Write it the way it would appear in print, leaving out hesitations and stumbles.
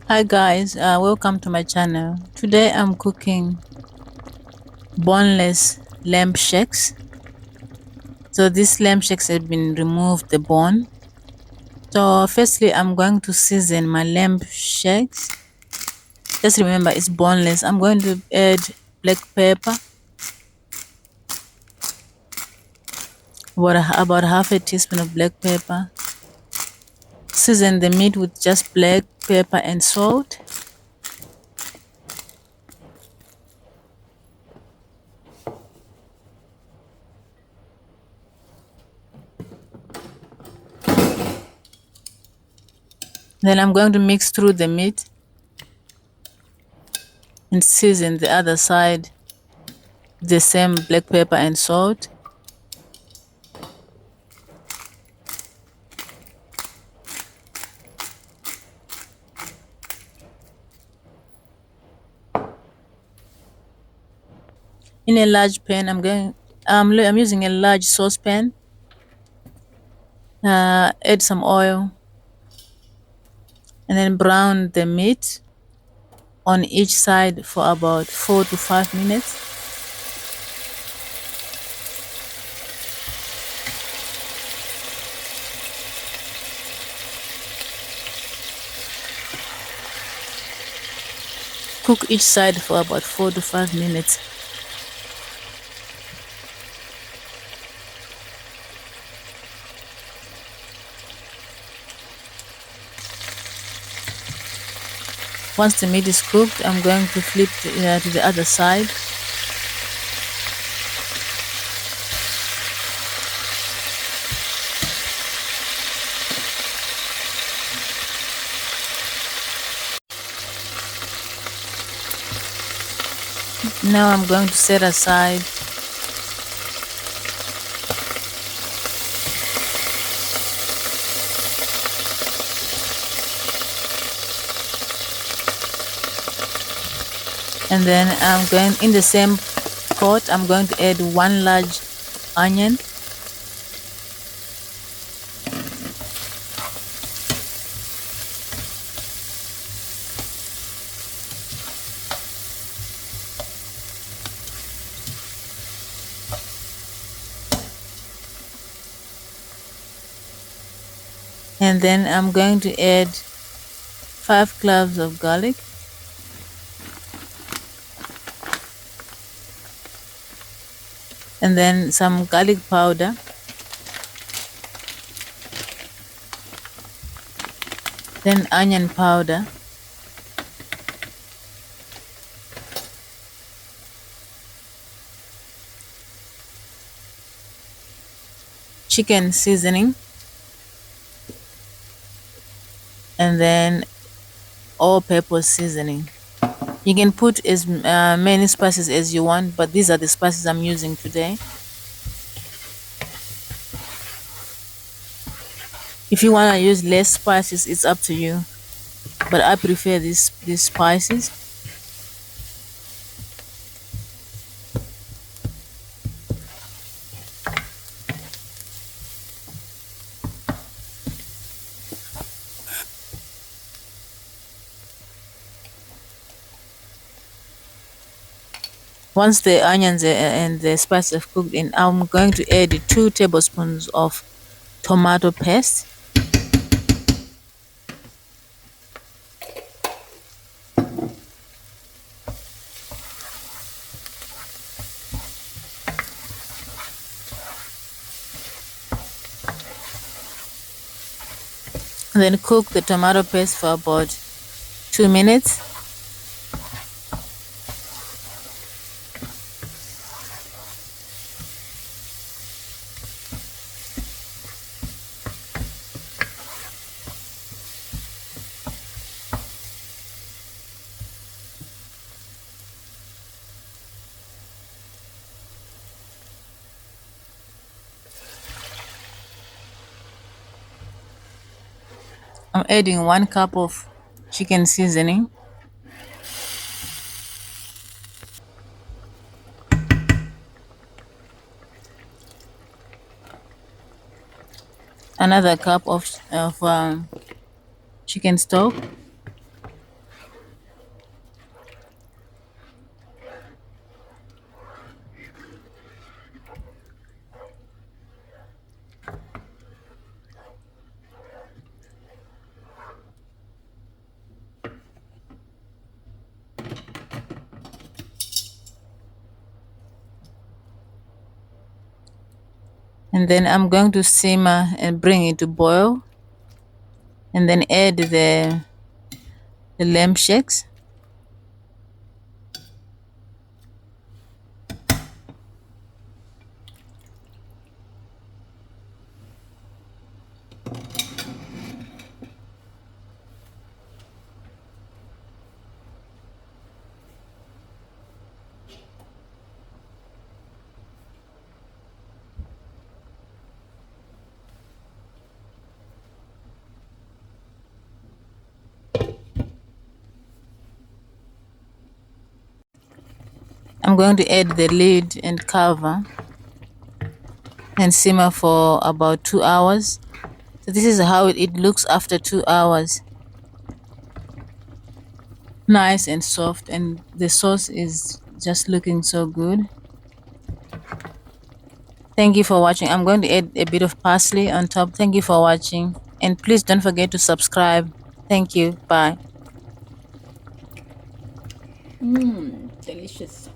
Hi guys, welcome to my channel. Today I'm cooking boneless lamb shakes. So these lamb shakes have been removed the bone. So firstly I'm going to season my lamb shakes. Just remember it's boneless. I'm going to add black pepper, about half a teaspoon of black pepper. Season the meat with just black pepper and salt. Then I'm going to mix through the meat and season the other side with the same black pepper and salt. In a large pan, I'm using a large saucepan. Add some oil and then brown the meat on each side for about 4 to 5 minutes. Cook each side for about 4 to 5 minutes. Once the meat is cooked, I'm going to flip to the other side. Now I'm going to set aside. And then I'm going in the same pot, I'm going to add one large onion. And then I'm going to add 5 cloves of garlic. And then some garlic powder. Then onion powder. Chicken seasoning. And then all-purpose seasoning. You can put as many spices as you want, but these are the spices I'm using today. If you want to use less spices, it's up to you, but I prefer these spices. Once the onions and the spices have cooked in, I'm going to add 2 tablespoons of tomato paste. And then cook the tomato paste for about 2 minutes. I'm adding 1 cup of chicken seasoning. Another cup of chicken stock. And then I'm going to simmer and bring it to boil, and then add the lamb shakes. I'm going to add the lid and cover and simmer for about 2 hours. So this is how it looks after 2 hours. Nice and soft, and the sauce is just looking so good. Thank you for watching. I'm going to add a bit of parsley on top. Thank you for watching, and please don't forget to subscribe. Thank you. Bye. Delicious.